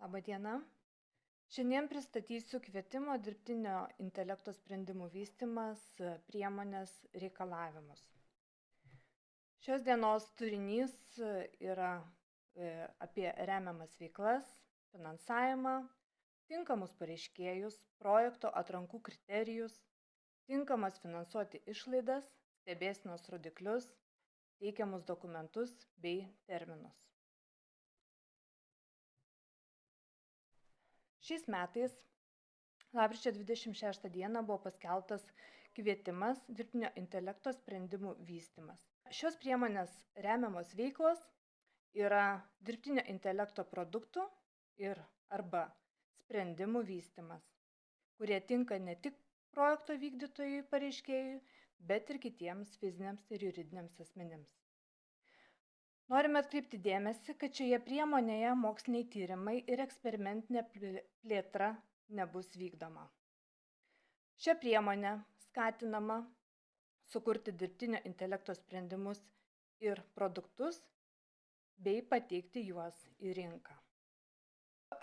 Labą dieną. Šiandien pristatysiu kvietimo dirbtinio intelekto sprendimų vystymas priemonės reikalavimus. Šios dienos turinys yra apie remiamas veiklas, finansavimą, tinkamus pareiškėjus, projekto atrankų kriterijus, tinkamas finansuoti išlaidas, stebėsenos rodiklius, teikiamus dokumentus bei terminus. Šiais metais, lapkričio 26 dieną, buvo paskelbtas kvietimas dirbtinio intelekto sprendimų vystymas. Šios priemonės remiamos veiklos yra dirbtinio intelekto produktų ir arba sprendimų vystymas, kurie tinka ne tik projekto vykdytojui pareiškėjui, bet ir kitiems fiziniams ir juridiniams asmenims. Norime atkreipti dėmesį, kad šioje priemonėje moksliniai tyrimai ir eksperimentinė plėtra nebus vykdoma. Šią priemonę skatinama sukurti dirbtinio intelekto sprendimus ir produktus bei pateikti juos į rinką.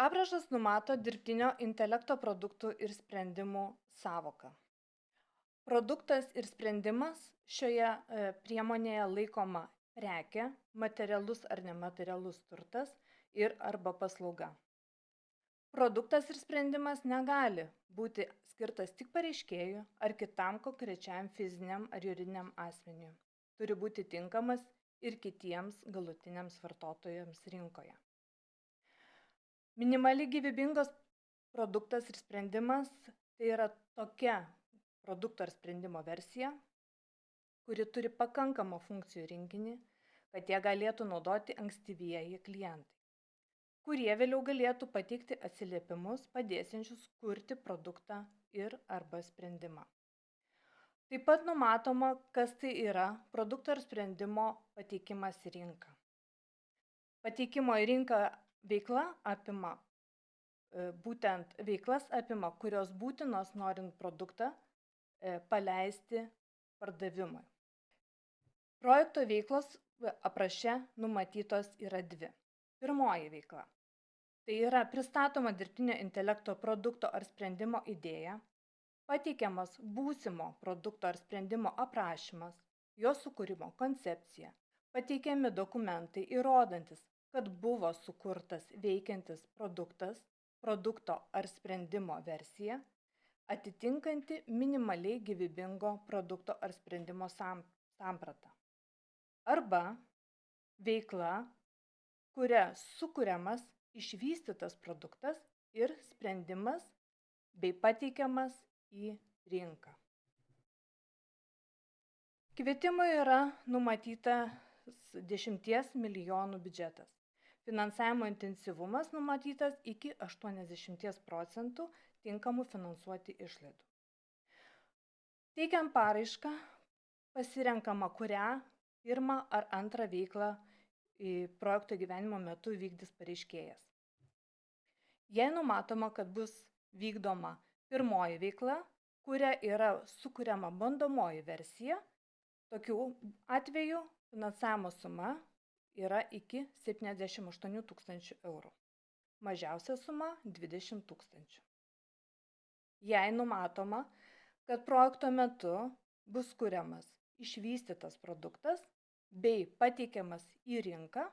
Aprašas numato dirbtinio intelekto produktų ir sprendimų sąvoką. Produktas ir sprendimas šioje priemonėje laikoma prekė, materialus ar nematerialus turtas ir arba paslauga. Produktas ir sprendimas negali būti skirtas tik pareiškėjui ar kitam konkrečiam fiziniam ar juridiniam asmeniui. Turi būti tinkamas ir kitiems galutiniams vartotojams rinkoje. Minimaliai gyvybingas produktas ir sprendimas tai yra tokia produkto ar sprendimo versija, kuri turi pakankamą funkcijų rinkinį, kad jie galėtų naudoti ankstyvieji klientai, kurie vėliau galėtų pateikti atsiliepimus padėsiančius kurti produktą ir arba sprendimą. Taip pat numatoma, kas tai yra produkto ar sprendimo pateikimas į rinką. Pateikimo į rinką veikla apima būtent veiklas apima, kurios būtinos norint produktą paleisti pardavimui. Projekto veiklos apraše numatytos yra dvi. Pirmoji veikla. Tai yra pristatoma dirbtinio intelekto produkto ar sprendimo idėja, pateikiamas būsimo produkto ar sprendimo aprašymas, jo sukūrimo koncepcija, pateikiami dokumentai įrodantis, kad buvo sukurtas veikiantis produktas, produkto ar sprendimo versija, atitinkanti minimaliai gyvybingo produkto ar sprendimo sampratą. Arba veikla, kuria sukuriamas išvystytas produktas ir sprendimas bei pateikiamas į rinką. Kvietimui yra numatytas 10 milijonų biudžetas. Finansavimo intensyvumas numatytas iki 80% tinkamų finansuoti išlaidų. Teikiant paraišką, pasirenkama, kurią pirmą ar antrą veiklą projekto gyvenimo metu vykdys pareiškėjas. Jei numatoma, kad bus vykdoma pirmoji veikla, kuria yra sukuriama bandomoji versija, tokių atvejų finansavimo suma yra iki 78 000 eurų. Mažiausia suma 20 000. Jei numatoma, kad projekto metu bus kuriamas išvystytas produktas bei pateikiamas į rinką,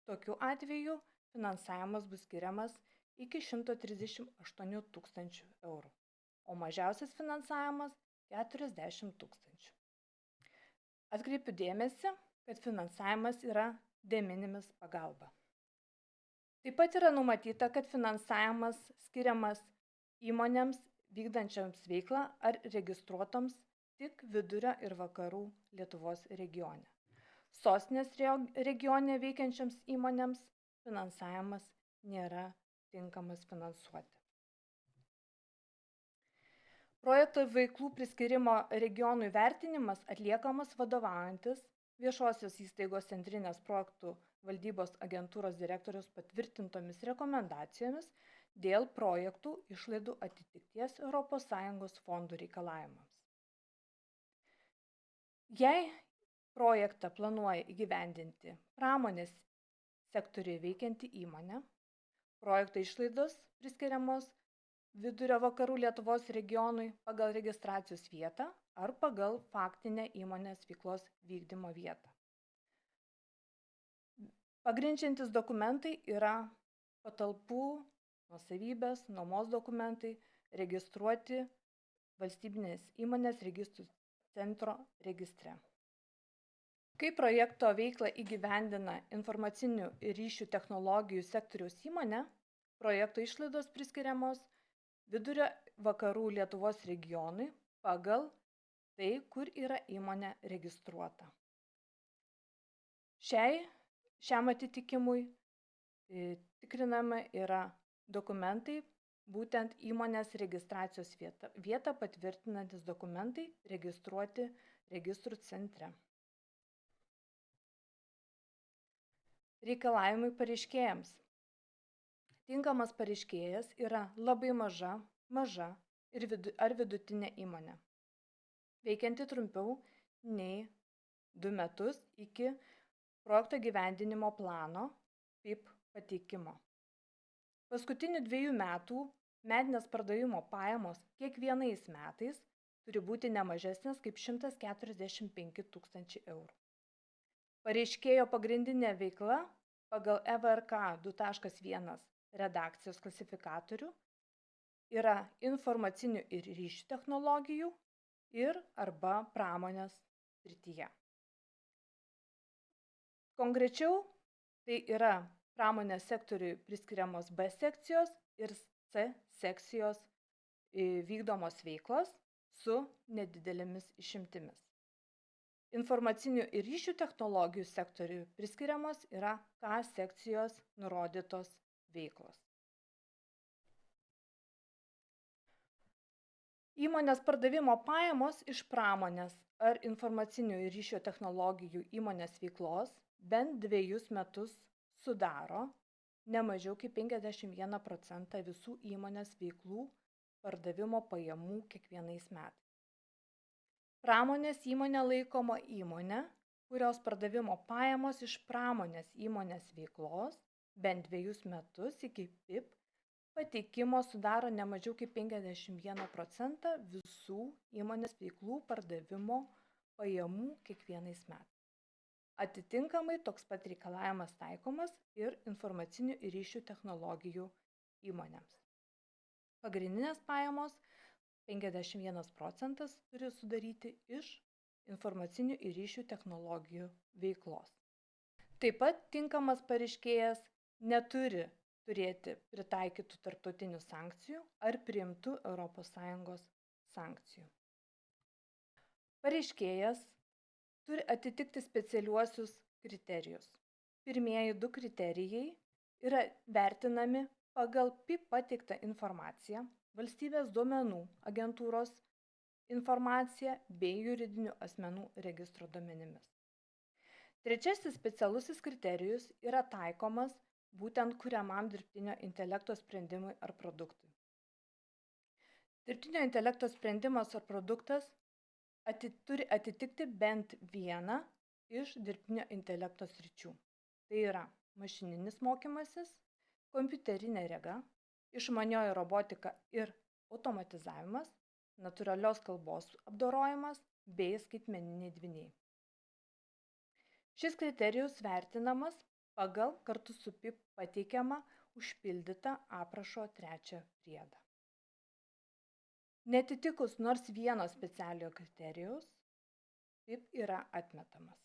tokiu atveju finansavimas bus skiriamas iki 138 000 eurų, o mažiausias finansavimas 40 000. Atkreipiu dėmesį, kad finansavimas yra de minimis pagalba. Taip pat yra numatyta, kad finansavimas skiriamas įmonėms vykdančiams veiklą ar registruotoms tik vidurio ir vakarų Lietuvos regione. Sostinės regione veikiančiams įmonėms finansavimas nėra tinkamas finansuoti. Projekto veiklų priskirimo regionui vertinimas atliekamas vadovaujantis viešosios įstaigos centrinės projektų valdybos agentūros direktoriaus patvirtintomis rekomendacijomis dėl projektų išlaidų atitikties ES fondų reikalavimams. Jei projektą planuoja įgyvendinti pramonės sektoriuje veikianti įmonė, projekto išlaidos priskiriamos vidurio vakarų Lietuvos regionui pagal registracijos vietą ar pagal faktinę įmonės veiklos vykdymo vietą. Pagrindžiantis dokumentai yra patalpų, nuosavybės, nuomos dokumentai registruoti valstybinės įmonės registrų centro registre. Kai projekto veiklą įgyvendina informacinių ir ryšių technologijų sektoriaus įmonė, projekto išlaidos priskiriamos vidurio vakarų Lietuvos regionui pagal tai, kur yra įmonė registruota. Šiam atitikimui tikrinama yra dokumentai, būtent įmonės registracijos vietą patvirtinantis dokumentai registruoti registrų centre. Reikalavimai pareiškėjams. Tinkamas pareiškėjas yra labai maža ar vidutinė įmonė, veikianti trumpiau nei 2 metus iki projekto gyvendinimo plano PIP pateikimo. Paskutinių 2 metų metinės pardavimo pajamos kiekvienais metais turi būti ne mažesnės kaip 145 000 eurų. Pareiškėjo pagrindinė veikla pagal EVRK 2.1 redakcijos klasifikatorių yra informacinių ir ryšių technologijų ir arba pramonės srityje. Konkrečiau, tai yra pramonės sektoriui priskiriamos B sekcijos ir C sekcijos vykdomos veiklos su nedidelėmis išimtimis. Informacinių ir ryšių technologijų sektoriui priskiriamos yra K sekcijos nurodytos veiklos. Įmonės pardavimo pajamos iš pramonės ar informacinių ir ryšių technologijų įmonės veiklos bent 2 metus sudaro ne mažiau kaip 51% visų įmonės veiklų pardavimo pajamų kiekvienais metais. Pramonės įmonė laikoma įmonė, kurios pardavimo pajamos iš pramonės įmonės veiklos bent 2 metus iki PIP pateikimo sudaro ne mažiau kaip 51% visų įmonės veiklų pardavimo pajamų kiekvienais metais. Atitinkamai toks pat reikalavimas taikomas ir informacinių ir ryšių technologijų įmonėms. Pagrindinės pajamos 51% turi sudaryti iš informacinių ir ryšių technologijų veiklos. Taip pat tinkamas pareiškėjas neturi turėti pritaikytų tarptautinių sankcijų ar priimtų ES sankcijų. Pareiškėjas turi atitikti specialiuosius kriterijus. Pirmieji 2 kriterijai yra vertinami pagal PIP pateiktą informaciją, valstybės duomenų agentūros informaciją bei juridinių asmenų registro duomenimis. Trečiasis specialusis kriterijus yra taikomas būtent kuriamam dirbtinio intelekto sprendimui ar produktui. Dirbtinio intelekto sprendimas ar produktas turi atitikti bent vieną iš dirbtinio intelekto sričių. Tai yra mašininis mokymasis, kompiuterinė rega, išmanioji robotika ir automatizavimas, natūralios kalbos apdorojimas bei skaitmeniniai dvyniai. Šis kriterijus vertinamas pagal kartu su PIP pateikiamą užpildytą aprašo 3 priedą. Netitikus nors vieno specialiojo kriterijaus, PIP yra atmetamas.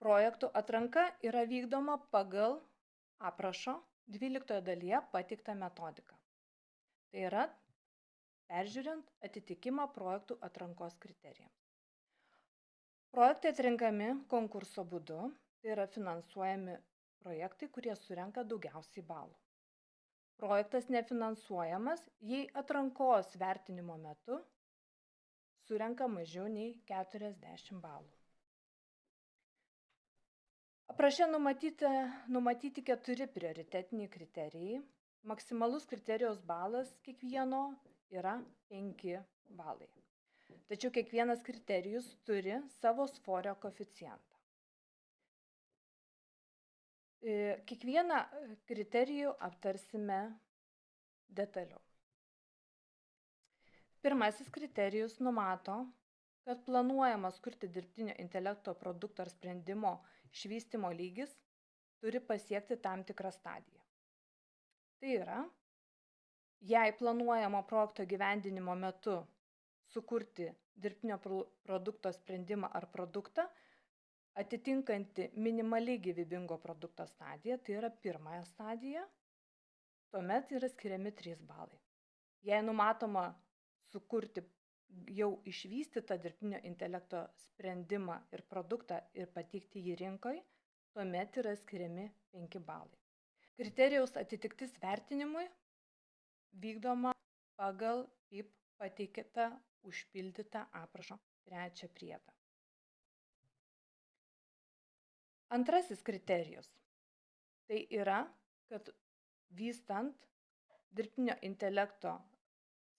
Projektų atranka yra vykdoma pagal aprašo 12 dalyje pateiktą metodiką. Tai yra peržiūrint atitikimą projektų atrankos kriterijams. Projektai atrenkami konkurso būdu, tai yra finansuojami projektai, kurie surenka daugiausiai balų. Projektas nefinansuojamas, jei atrankos vertinimo metu surenka mažiau nei 40 balų. Apraše numatyti 4 prioritetiniai kriterijai. Maksimalus kriterijaus balas kiekvieno yra 5 balai. Tačiau kiekvienas kriterijus turi savo svorio koeficientą. Kiekvieną kriterijų aptarsime detaliau. Pirmasis kriterijus numato, kad planuojamas kurti dirbtinio intelekto produkto ar sprendimo išvystymo lygis turi pasiekti tam tikrą stadiją. Tai yra, jei planuojamo projekto gyvendinimo metu sukurti dirbtinio produkto sprendimą ar produktą, atitinkanti minimaliai gyvybingo produkto stadiją, tai yra pirmąją stadiją, tuomet yra skiriami 3 balai. Jei numatoma sukurti jau išvystytą dirbtinio intelekto sprendimą ir produktą ir pateikti jį rinkoje, tuomet yra skiriami 5 balai. Kriterijaus atitiktis vertinimui vykdoma pagal PIP pateiktą užpildytą aprašo 3 priedą. Antrasis kriterijus. Tai yra, kad vystant dirbtinio intelekto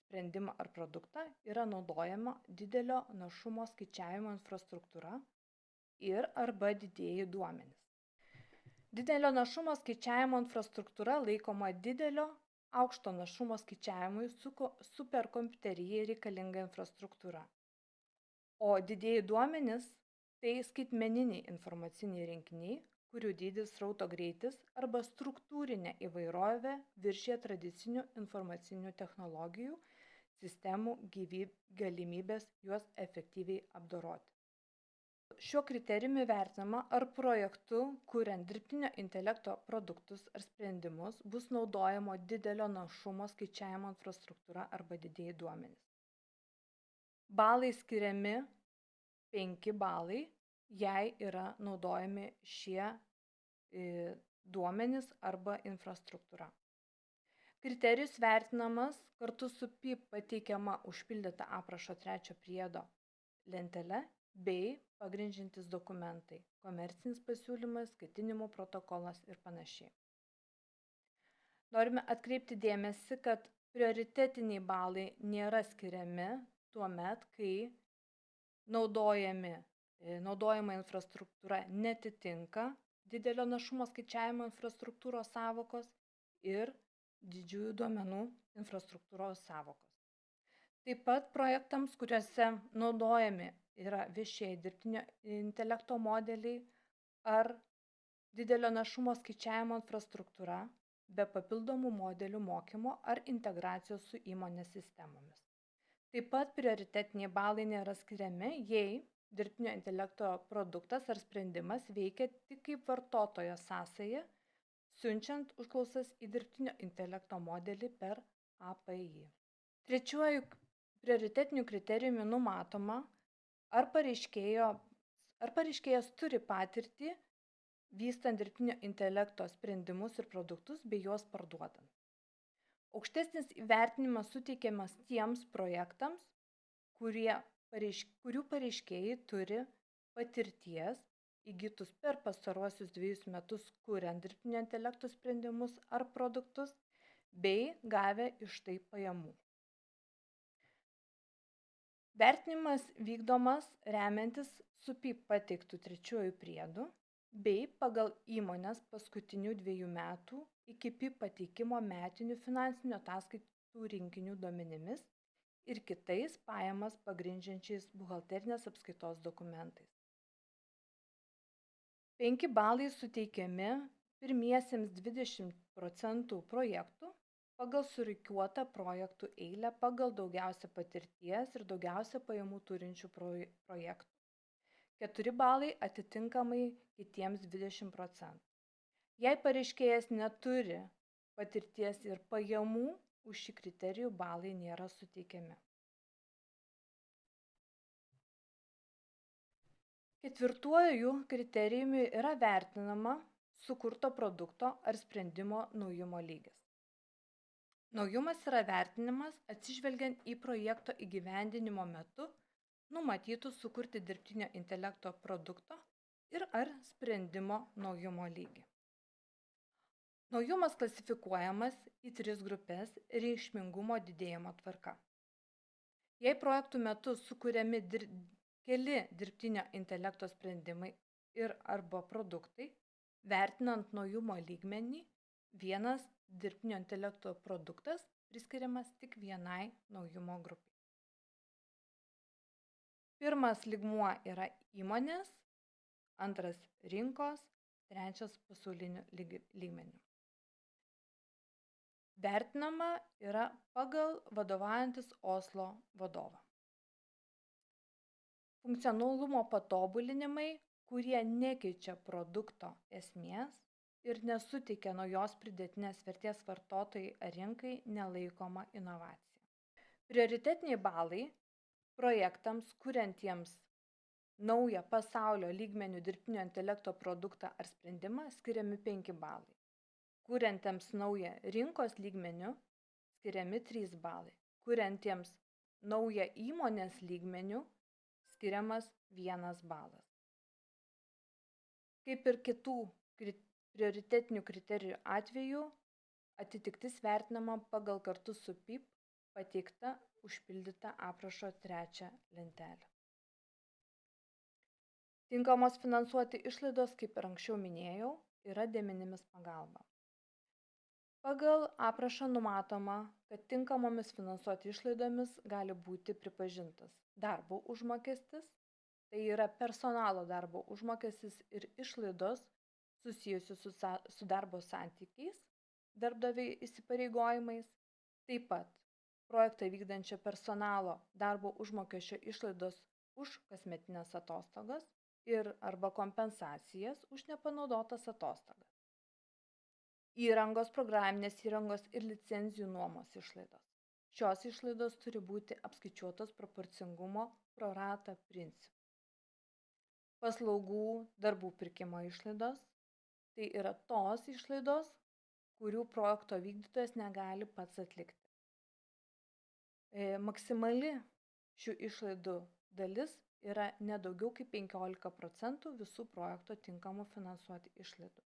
sprendimą ar produktą yra naudojama didelio našumo skaičiavimo infrastruktūra ir arba didieji duomenys. Didelio našumo skaičiavimo infrastruktūra laikoma didelio aukšto našumo skaičiavimui superkompiuterijai reikalinga infrastruktūra. O didieji duomenys tai skaitmeniniai informaciniai rinkiniai, kurių dydis, srauto greitis arba struktūrinė įvairovė viršija tradicinių informacinių technologijų sistemų galimybės juos efektyviai apdoroti. Šiuo kriterijumi vertinama, ar projektu, kuriant dirbtinio intelekto produktus ar sprendimus, bus naudojama didelio našumo skaičiavimo infrastruktūra arba didieji duomenys. Balai skiriami 5 balai, jei yra naudojami šie duomenys arba infrastruktūra. Kriterijus vertinamas kartu su PIP pateikiama užpildyta aprašo 3 priedo lentele bei pagrindžiantis dokumentai, komercinis pasiūlymas, ketinimų protokolas ir panašiai. Norime atkreipti dėmesį, kad prioritetiniai balai nėra skiriami tuomet, kai naudojama infrastruktūra netitinka didelio našumo skaičiavimo infrastruktūros sąvokos ir didžiųjų duomenų infrastruktūros sąvokos. Taip pat projektams, kuriuose naudojami yra viešieji dirbtinio intelekto modeliai ar didelio našumo skaičiavimo infrastruktūra be papildomų modelių mokymo ar integracijos su įmonės sistemomis. Taip pat prioritetiniai balai nėra skiriami, jei dirbtinio intelekto produktas ar sprendimas veikia tik kaip vartotojo sąsaja, siunčiant užklausas į dirbtinio intelekto modelį per API. Trečiuoju prioritetiniu kriterijumi numatoma, ar pareiškėjas turi patirtį vystant dirbtinio intelekto sprendimus ir produktus bei juos parduodant. Aukštesnis įvertinimas suteikiamas tiems projektams, kurių pareiškėjai turi patirties įgytus per pastaruosius 2 metus kuriant dirbtinio intelekto sprendimus ar produktus bei gavę iš tai pajamų. Vertinimas vykdomas remiantis su PIP pateiktų 3 priedu bei pagal įmonės paskutinių 2 metų iki PIP pateikimo metinių finansinių ataskaitų rinkinių duomenimis ir kitais pajamas pagrindžiančiais buhalterinės apskaitos dokumentais. 5 balai suteikiami pirmiesiems 20% projektų pagal surikiuotą projektų eilę pagal daugiausia patirties ir daugiausia pajamų turinčių projektų. 4 balai atitinkamai kitiems 20%. Jei pareiškėjas neturi patirties ir pajamų, už šį kriterijų balai nėra suteikiami. 4 kriterijumi yra vertinama sukurto produkto ar sprendimo naujumo lygis. Naujumas yra vertinimas atsižvelgiant į projekto įgyvendinimo metu numatytus sukurti dirbtinio intelekto produkto ir ar sprendimo naujumo lygį. Naujumas klasifikuojamas į 3 grupės reikšmingumo didėjimo tvarka. Jei projektų metu sukuriami keli dirbtinio intelekto sprendimai ir arba produktai, Vertinant naujumo lygmenį, vienas dirbtinio intelekto produktas priskiriamas tik vienai naujumo grupiai. Pirmas lygmuo yra įmonės, antras rinkos, trečias pasauliniu lygmeniu. Vertinama yra pagal vadovaujantis Oslo vadovą. Funkcionalumo patobulinimai, kurie nekeičia produkto esmės ir nesuteikia naujos pridėtinės vertės vartotojai ar rinkai, nelaikoma inovacija. Prioritetiniai balai projektams, kuriantiems naują pasaulio lygmenių dirbtinio intelekto produktą ar sprendimą, skiriami 5 balai. Kuriantiems naują rinkos lygmenių skiriami 3 balai. Kuriantiems naują įmonės lygmenių skiriamas 1 balas. Kaip ir kitų prioritetinių kriterijų atveju, atitiktis vertinama pagal kartu su PIP pateikta užpildyta aprašo 3 lentelę. Tinkamos finansuoti išlaidos, kaip ir anksčiau minėjau, yra de minimis pagalba. Pagal aprašą numatoma, kad tinkamomis finansuoti išlaidomis gali būti pripažintas darbo užmokestis, tai yra personalo darbo užmokestis ir išlaidos susijusios su darbo santykiais, darbdaviai įsipareigojimais, taip pat projektą vykdančio personalo darbo užmokesčio išlaidos už kasmetinės atostogas ir arba kompensacijas už nepanaudotas atostogas. Įrangos, programinės įrangos ir licenzijų nuomos išlaidos. Šios išlaidos turi būti apskaičiuotos proporcingumo pro rata principu. Paslaugų darbų pirkimo išlaidos – tai yra tos išlaidos, kurių projekto vykdytojas negali pats atlikti. Maksimali šių išlaidų dalis yra nedaugiau kaip 15% visų projekto tinkamų finansuoti išlaidų.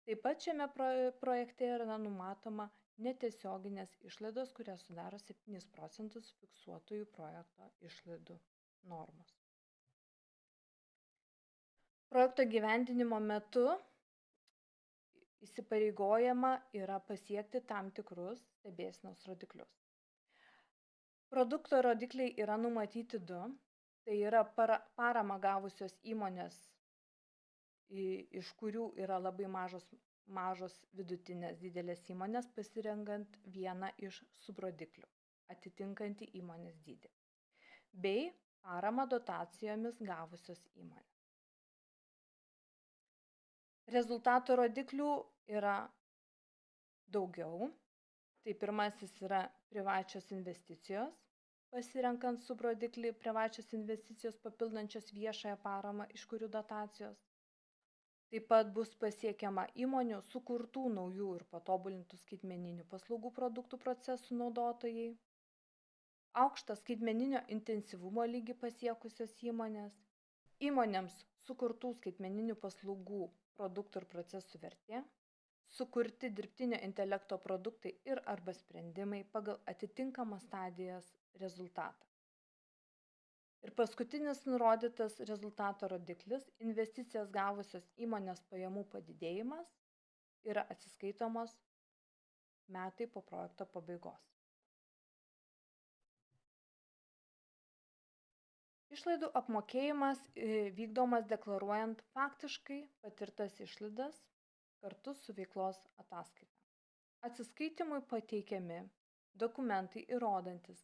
Taip pat šiame projekte yra numatoma netiesioginės išlaidos, kurios sudaro 7% fiksuotųjų projekto išlaidų normos. Projekto gyvendinimo metu įsipareigojama yra pasiekti tam tikrus stebėsenos rodiklius. Produkto rodikliai yra numatyti 2, tai yra paramą gavusios įmonės, iš kurių yra labai mažos vidutinės didelės įmonės, pasirenkant vieną iš subrodiklių, atitinkantį įmonės dydį, bei paramą dotacijomis gavusios įmonės. Rezultato rodiklių yra daugiau. Tai pirmasis yra privačios investicijos, pasirenkant subrodiklį privačios investicijos papildančios viešąją paramą, iš kurių dotacijos. Taip pat bus pasiekiama įmonių sukurtų naujų ir patobulintų skaitmeninių paslaugų produktų procesų naudotojai, aukštą skaitmeninio intensyvumo lygį pasiekusios įmonės, įmonėms sukurtų skaitmeninių paslaugų produktų ir procesų vertė, sukurti dirbtinio intelekto produktai ir arba sprendimai pagal atitinkamas stadijas rezultatą. Ir paskutinis nurodytas rezultato rodiklis – investicijas gavusios įmonės pajamų padidėjimas yra atsiskaitomos metai po projekto pabaigos. Išlaidų apmokėjimas vykdomas deklaruojant faktiškai patirtas išlaidas kartu su veiklos ataskaita. Atsiskaitimui pateikiami dokumentai įrodantis,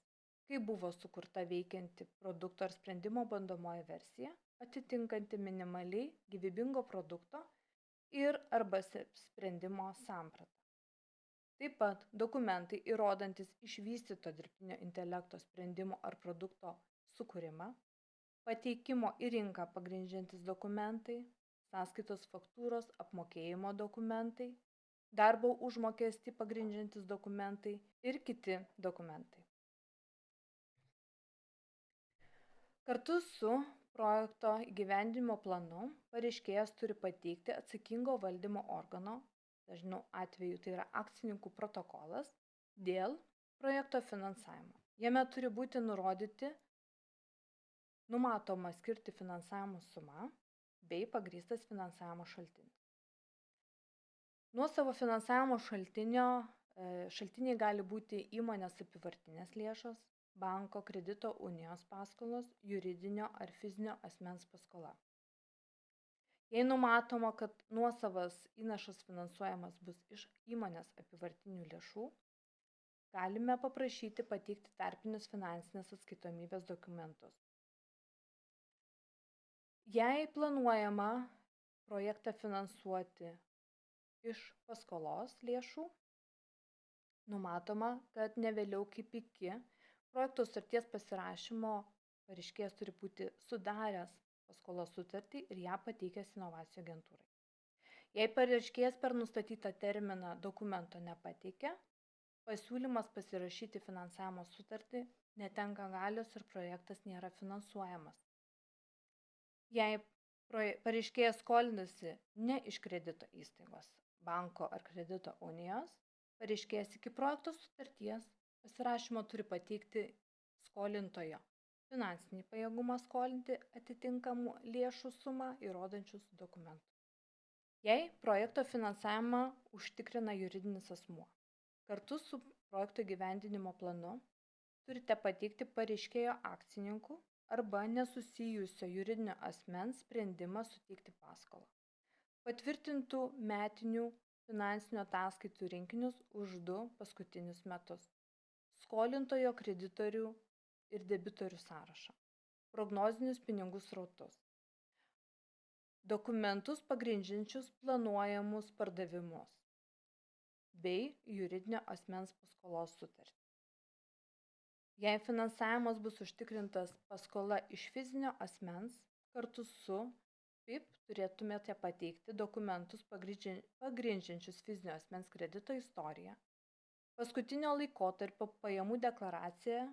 kaip buvo sukurta veikianti produkto ar sprendimo bandomoji versija, atitinkanti minimaliai gyvybingo produkto ir arba sprendimo sampratą. Taip pat dokumentai įrodantis išvystyto dirbtinio intelekto sprendimo ar produkto sukūrimą, pateikimo į rinką pagrindžiantis dokumentai, sąskaitos faktūros apmokėjimo dokumentai, darbo užmokestį pagrindžiantis dokumentai ir kiti dokumentai. Kartu su projekto įgyvendinimo planu pareiškėjas turi pateikti atsakingo valdymo organo, dažniau atveju tai yra akcininkų protokolas, dėl projekto finansavimo. Jame turi būti nurodyti numatoma skirti finansavimo suma bei pagrįstas finansavimo šaltinis. Nuosavo finansavimo šaltiniai gali būti įmonės apyvartinės lėšos, banko kredito unijos paskolos, juridinio ar fizinio asmens paskola. Jei numatoma, kad nuosavas įnašas finansuojamas bus iš įmonės apyvartinių lėšų, galime paprašyti pateikti tarpinius finansinės atskaitomybės dokumentus. Jei planuojama projektą finansuoti iš paskolos lėšų, numatoma, kad ne vėliau kaip iki projekto sutarties pasirašymo pareiškėjas turi būti sudaręs paskolos sutartį ir ją pateikęs inovacijų agentūrai. Jei pareiškėjas per nustatytą terminą dokumento nepateikia, pasiūlymas pasirašyti finansavimo sutartį netenka galios ir projektas nėra finansuojamas. Jei pareiškėjas skolinasi ne iš kredito įstaigos, banko ar kredito unijos, pareiškėjas iki projekto sutarties pasirašymo turi pateikti skolintojo finansinį pajėgumą skolinti atitinkamų lėšų sumą įrodančius dokumentus. Jei projekto finansavimą užtikrina juridinis asmuo, kartu su projekto įgyvendinimo planu turite pateikti pareiškėjo akcininkų arba nesusijusio juridinio asmens sprendimą suteikti paskolą, patvirtintų metinių finansinių ataskaitų rinkinius už 2 paskutinius metus, skolintojo kreditorių ir debitorių sąrašą, prognozinius pinigų srautus, dokumentus pagrindžiančius planuojamus pardavimus bei juridinio asmens paskolos sutartį. Jei finansavimas bus užtikrintas paskola iš fizinio asmens, kartu su PIP turėtumėte pateikti dokumentus pagrindžiančius fizinio asmens kredito istoriją, paskutinio laikotarpio pajamų deklaraciją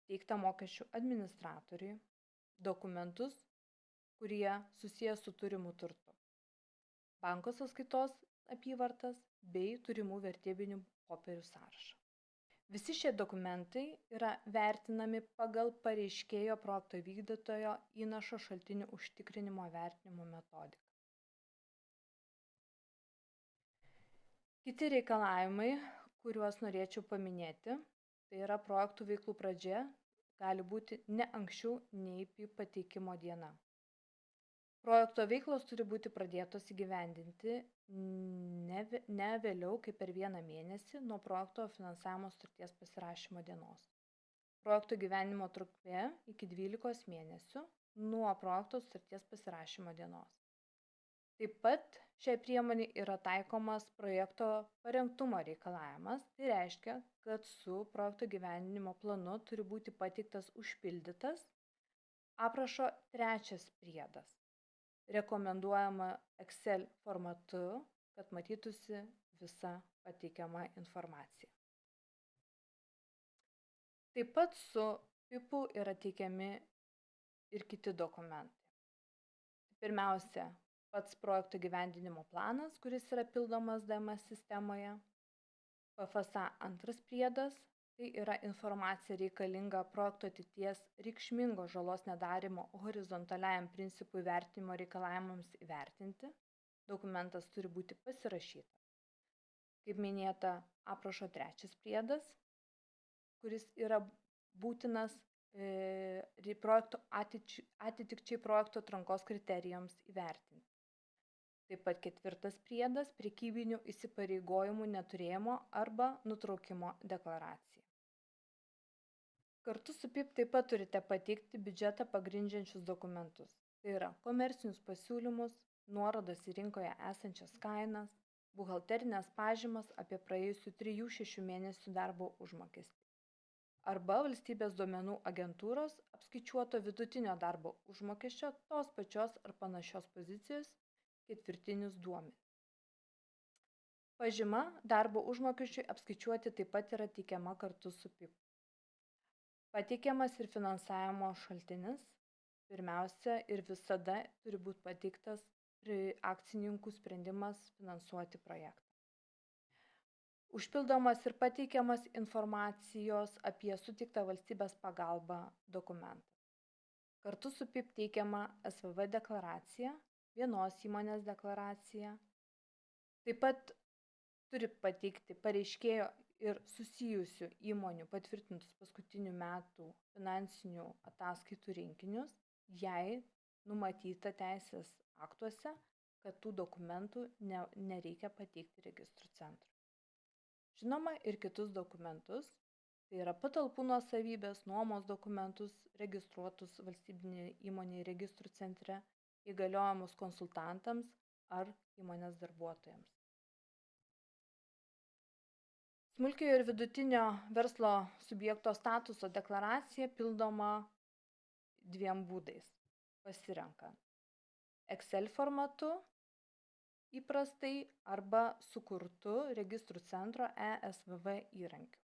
teiktą mokesčių administratoriui, dokumentus, kurie susiję su turimu turtu, banko sąskaitos apyvartas bei turimų vertybinių popierių sąrašą. Visi šie dokumentai yra vertinami pagal pareiškėjo projekto vykdytojo įnašo šaltinių užtikrinimo vertinimo metodiką. Kiti reikalavimai, kuriuos norėčiau paminėti, tai yra projektų veiklų pradžia gali būti ne anksčiau nei PIP pateikimo diena. Projekto veiklos turi būti pradėtos įgyvendinti ne vėliau kaip per 1 mėnesį nuo projekto finansavimo sutarties pasirašymo dienos. Projekto gyvenimo trukmė iki 12 mėnesių nuo projekto sutarties pasirašymo dienos. Taip pat šiai priemonei yra taikomas projekto parengtumo reikalavimas, tai reiškia, kad su projekto gyvenimo planu turi būti pateiktas užpildytas aprašo 3 priedas. Rekomenduojama Excel formatu, kad matytųsi visa pateikiama informacija. Taip pat su PIP-u yra teikiami ir kiti dokumentai. Pirmiausia, pats projekto gyvendinimo planas, kuris yra pildomas DMS sistemoje. PFSA 2 priedas, tai yra informacija reikalinga projekto ateities reikšmingos žalos nedarymo horizontaliajam principui vertinimo reikalavimams įvertinti. Dokumentas turi būti pasirašytas. Kaip minėta, aprašo 3 priedas, kuris yra būtinas atitikčiai projekto atrankos kriterijams įvertinti. Taip pat 4 priedas – prekybinių įsipareigojimų neturėjimo arba nutraukimo deklaracija. Kartu su PIP taip pat turite pateikti biudžetą pagrindžiančius dokumentus. Tai yra komercinius pasiūlymus, nuorodas į rinkoje esančias kainas, buhalterinės pažymas apie praėjusių 3-6 mėnesių darbo užmokestį arba valstybės duomenų agentūros apskaičiuoto vidutinio darbo užmokesčio tos pačios ar panašios pozicijos ketvirtinius duomenis. Pažyma darbo užmokesčiui apskaičiuoti taip pat yra teikiama kartu su PIP. Pateikiamas ir finansavimo šaltinis. Pirmiausia ir visada turi būti pateiktas akcininkų sprendimas finansuoti projektą. Užpildomas ir pateikiamas informacijos apie suteiktą valstybės pagalbą dokumentas. Kartu su PIP teikiama SVV deklaracija, vienos įmonės deklaracija, Taip pat turi pateikti pareiškėjo ir susijusių įmonių patvirtintus paskutinių metų finansinių ataskaitų rinkinius, jei numatyta teisės aktuose, kad tų dokumentų nereikia pateikti registrų centrui. Žinoma, ir kitus dokumentus, tai yra patalpų nuosavybės, nuomos dokumentus registruotus valstybinėje įmonėje registrų centre, įgaliojimus konsultantams ar įmonės darbuotojams. Smulkiojo ir vidutinio verslo subjekto statuso deklaracija pildoma dviem būdais. Pasirenkant Excel formatu įprastai arba sukurtu registrų centro ESVV įrankiu.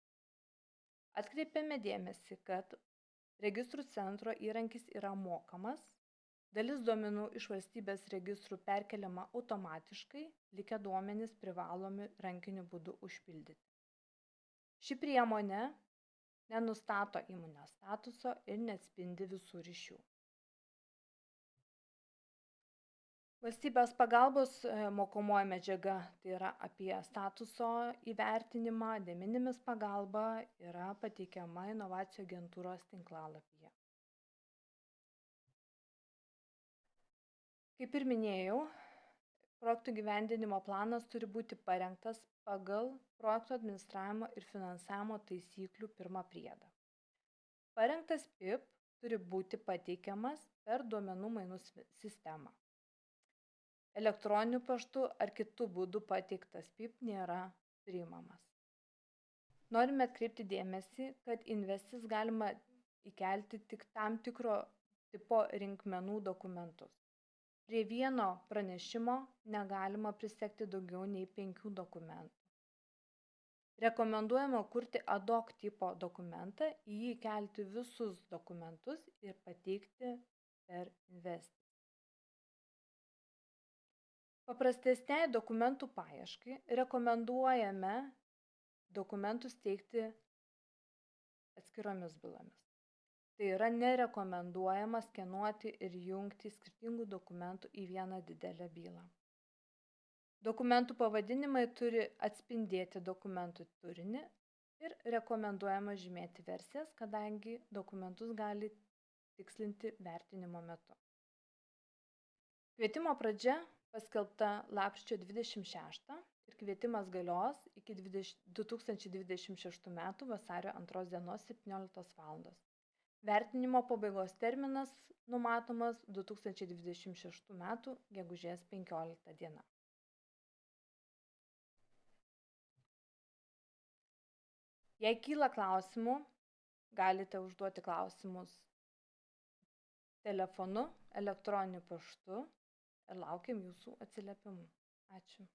Atkreipiame dėmesį, kad registrų centro įrankis yra mokamas, dalis duomenų iš valstybės registrų perkeliama automatiškai, likę duomenys privalomi rankiniu būdu užpildyti. Ši priemonė nenustato įmonės statuso ir neatspindi visų ryšių. Valstybės pagalbos mokomoji medžiaga, tai yra apie statuso įvertinimą, de minimis pagalba, yra pateikiama inovacijų agentūros tinklalapyje. Kaip ir minėjau, projektų įgyvendinimo planas turi būti parengtas pagal projektų administravimo ir finansavimo taisyklių pirmą priedą. Parengtas PIP turi būti pateikiamas per duomenų mainų sistemą. Elektroniniu paštu ar kitų būdų pateiktas PIP nėra priimamas. Norime atkreipti dėmesį, kad investis galima įkelti tik tam tikro tipo rinkmenų dokumentus. Prie vieno pranešimo negalima prisegti daugiau nei 5 dokumentų. Rekomenduojama kurti ad hoc tipo dokumentą, į jį įkelti visus dokumentus ir pateikti per investi. Paprastesniai dokumentų paieškai rekomenduojame dokumentus teikti atskiromis bylomis. Tai yra nerekomenduojama skenuoti ir jungti skirtingų dokumentų į vieną didelę bylą. Dokumentų pavadinimai turi atspindėti dokumentų turinį ir rekomenduojama žymėti versijas, kadangi dokumentus gali tikslinti vertinimo metu. Kvietimo pradžia paskelbta lapkričio 26 ir kvietimas galios iki 2026 m. vasario 2 dienos 17 val. Vertinimo pabaigos terminas numatomas 2026 m. gegužės 15 diena. Jei kyla klausimų, galite užduoti klausimus telefonu, elektroniniu paštu ir laukiam jūsų atsiliepimų. Ačiū.